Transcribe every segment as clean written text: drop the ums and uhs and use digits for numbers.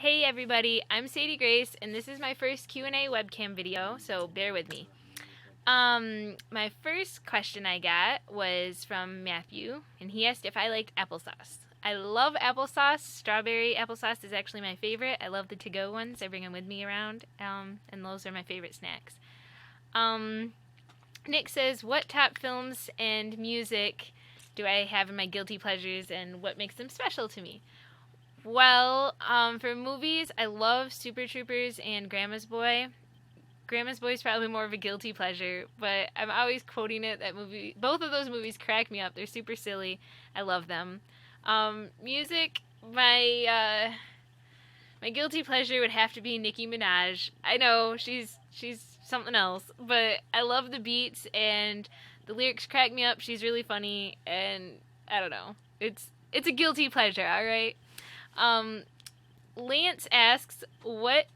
Hey everybody, I'm Sadie Grace, and this is my first Q&A webcam video, so bear with me. My first question I got was from Matthew, and he asked if I liked applesauce. I love applesauce. Strawberry applesauce is actually my favorite. I love the to-go ones. I bring them with me around, and those are my favorite snacks. Nick says, what top films and music do I have in my guilty pleasures, and what makes them special to me? Well, for movies, I love Super Troopers and Grandma's Boy. Grandma's Boy is probably more of a guilty pleasure, but I'm always quoting it. That movie, both of those movies crack me up. They're super silly. I love them. Music, my guilty pleasure would have to be Nicki Minaj. I know she's something else, but I love the beats and the lyrics crack me up. She's really funny, and I don't know. It's a guilty pleasure. All right. Lance asks, what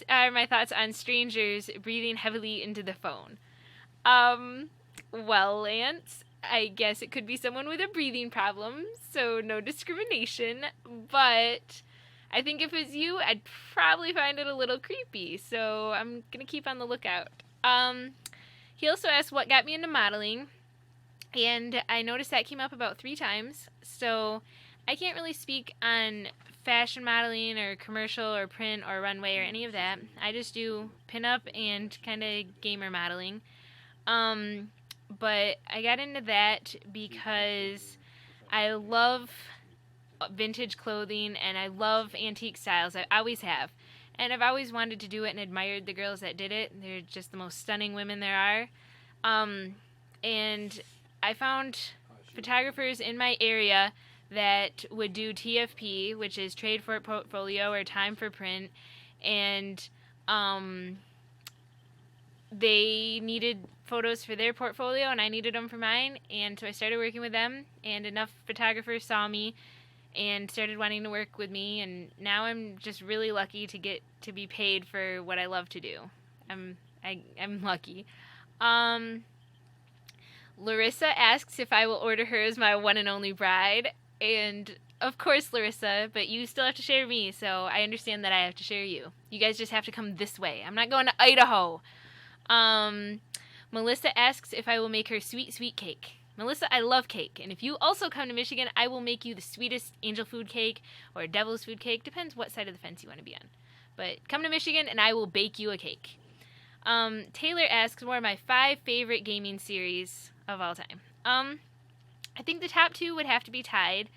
are my thoughts on strangers breathing heavily into the phone? Well, Lance, I guess it could be someone with a breathing problem, so no discrimination, but I think if it was you, I'd probably find it a little creepy, so I'm gonna keep on the lookout. He also asked what got me into modeling, and I noticed that came up about 3 times, so I can't really speak on fashion modeling or commercial or print or runway or any of that. I just do pinup and kind of gamer modeling. But I got into that because I love vintage clothing and I love antique styles. I always have. And I've always wanted to do it and admired the girls that did it. They're just the most stunning women there are. And I found photographers in my area that would do TFP, which is Trade for Portfolio or Time for Print, and they needed photos for their portfolio and I needed them for mine, and so I started working with them, and enough photographers saw me and started wanting to work with me, and now I'm just really lucky to get to be paid for what I love to do. I'm lucky. Larissa asks if I will order her as my one and only bride. And of course, Larissa, but you still have to share me, so I understand that I have to share you. You guys just have to come this way. I'm not going to Idaho. Melissa asks if I will make her sweet, sweet cake. Melissa, I love cake, and if you also come to Michigan, I will make you the sweetest angel food cake or devil's food cake. Depends what side of the fence you want to be on. But come to Michigan, and I will bake you a cake. Taylor asks what are my 5 favorite gaming series of all time. I think the top 2 would have to be tied.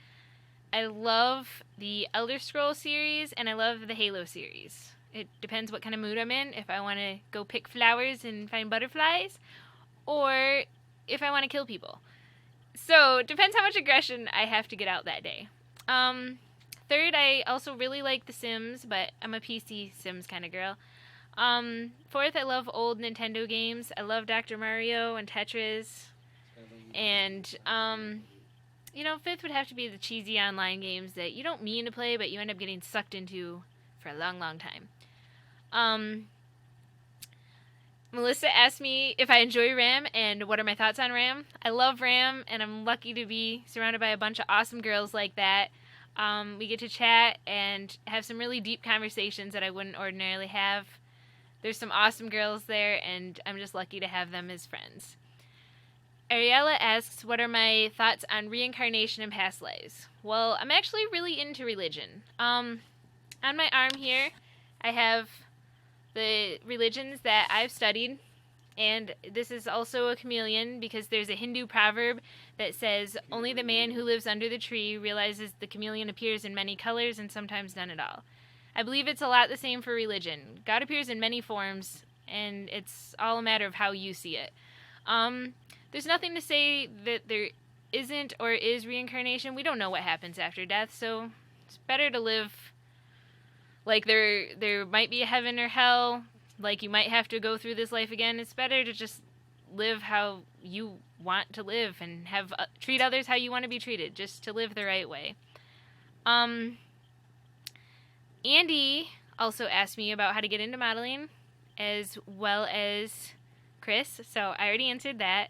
I love the Elder Scrolls series, and I love the Halo series. It depends what kind of mood I'm in, if I want to go pick flowers and find butterflies, or if I want to kill people. So, it depends how much aggression I have to get out that day. Third, I also really like The Sims, but I'm a PC Sims kind of girl. Fourth, I love old Nintendo games. I love Dr. Mario and Tetris. And, fifth would have to be the cheesy online games that you don't mean to play, but you end up getting sucked into for a long, long time. Melissa asked me if I enjoy RAM and what are my thoughts on RAM. I love RAM, and I'm lucky to be surrounded by a bunch of awesome girls like that. We get to chat and have some really deep conversations that I wouldn't ordinarily have. There's some awesome girls there, and I'm just lucky to have them as friends. Ariella asks, what are my thoughts on reincarnation and past lives? Well, I'm actually really into religion. On my arm here, I have the religions that I've studied, and this is also a chameleon because there's a Hindu proverb that says, only the man who lives under the tree realizes the chameleon appears in many colors and sometimes none at all. I believe it's a lot the same for religion. God appears in many forms, and it's all a matter of how you see it. There's nothing to say that there isn't or is reincarnation. We don't know what happens after death, so it's better to live like there might be a heaven or hell, like you might have to go through this life again. It's better to just live how you want to live and have treat others how you want to be treated, just to live the right way. Andy also asked me about how to get into modeling, as well as Chris, so I already answered that.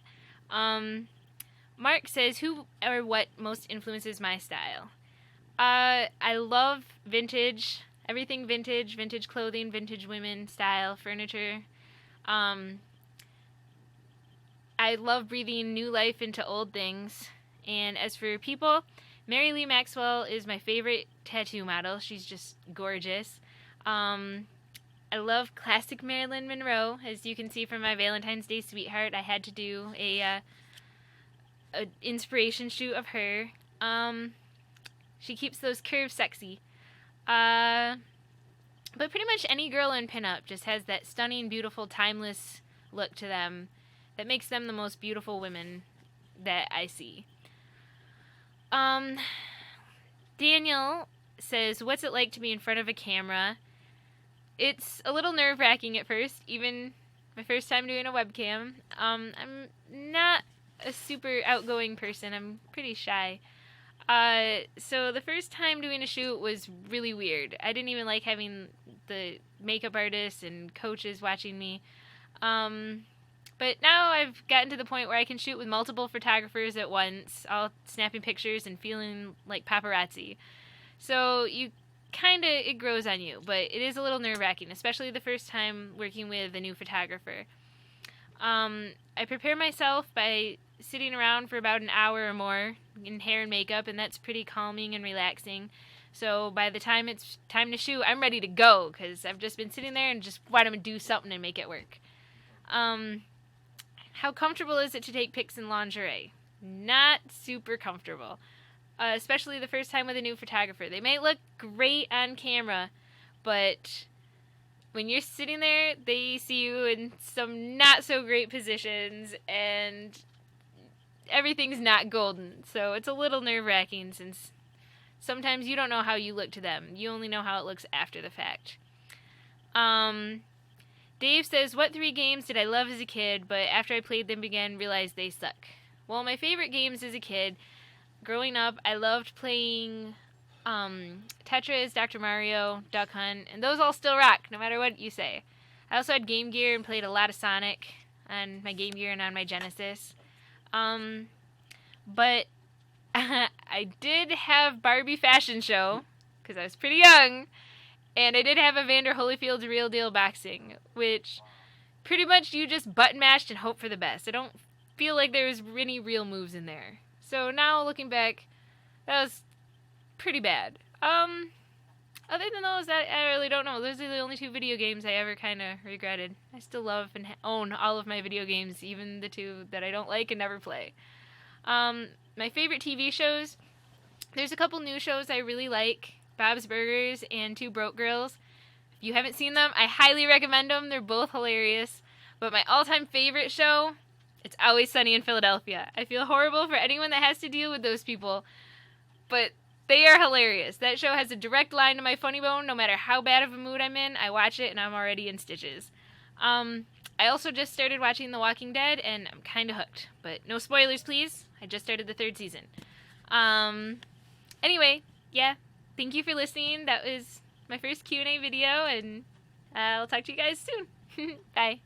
Mark says, who or what most influences my style? I love vintage. everything vintage, vintage clothing, vintage women style furniture. I love breathing new life into old things. And as for people, Mary Lee Maxwell is my favorite tattoo model. She's just gorgeous. I love classic Marilyn Monroe. As you can see from my Valentine's Day Sweetheart, I had to do a inspiration shoot of her. She keeps those curves sexy. But pretty much any girl in pinup just has that stunning, beautiful, timeless look to them that makes them the most beautiful women that I see. Daniel says, what's it like to be in front of a camera? It's a little nerve-wracking at first, even my first time doing a webcam. I'm not a super outgoing person. I'm pretty shy. So the first time doing a shoot was really weird. I didn't even like having the makeup artists and coaches watching me. But now I've gotten to the point where I can shoot with multiple photographers at once, all snapping pictures and feeling like paparazzi. So it grows on you, but it is a little nerve-wracking, especially the first time working with a new photographer. I prepare myself by sitting around for about an hour or more in hair and makeup, and that's pretty calming and relaxing. So by the time it's time to shoot, I'm ready to go, because I've just been sitting there and just want to do something and make it work. How comfortable is it to take pics in lingerie? Not super comfortable. Especially the first time with a new photographer. They may look great on camera, but when you're sitting there, they see you in some not so great positions, and everything's not golden. So it's a little nerve-wracking, since sometimes you don't know how you look to them. You only know how it looks after the fact. Dave says, what 3 games did I love as a kid, but after I played them again, realized they suck? Well, my favorite games as a kid, growing up, I loved playing Tetris, Dr. Mario, Duck Hunt, and those all still rock, no matter what you say. I also had Game Gear and played a lot of Sonic on my Game Gear and on my Genesis. But I did have Barbie Fashion Show, because I was pretty young, and I did have Evander Holyfield's Real Deal Boxing, which pretty much you just button mashed and hope for the best. I don't feel like there was any real moves in there. So now looking back, that was pretty bad. Other than those, I really don't know. Those are the only 2 video games I ever kind of regretted. I still love and own all of my video games, even the 2 that I don't like and never play. My favorite TV shows, there's a couple new shows I really like. Bob's Burgers and 2 Broke Girls. If you haven't seen them, I highly recommend them. They're both hilarious. But my all-time favorite show, it's Always Sunny in Philadelphia. I feel horrible for anyone that has to deal with those people, but they are hilarious. That show has a direct line to my funny bone. No matter how bad of a mood I'm in, I watch it and I'm already in stitches. I also just started watching The Walking Dead, and I'm kind of hooked. But no spoilers, please. I just started the 3rd season. Anyway, yeah. Thank you for listening. That was my first Q&A video, and I'll talk to you guys soon. Bye.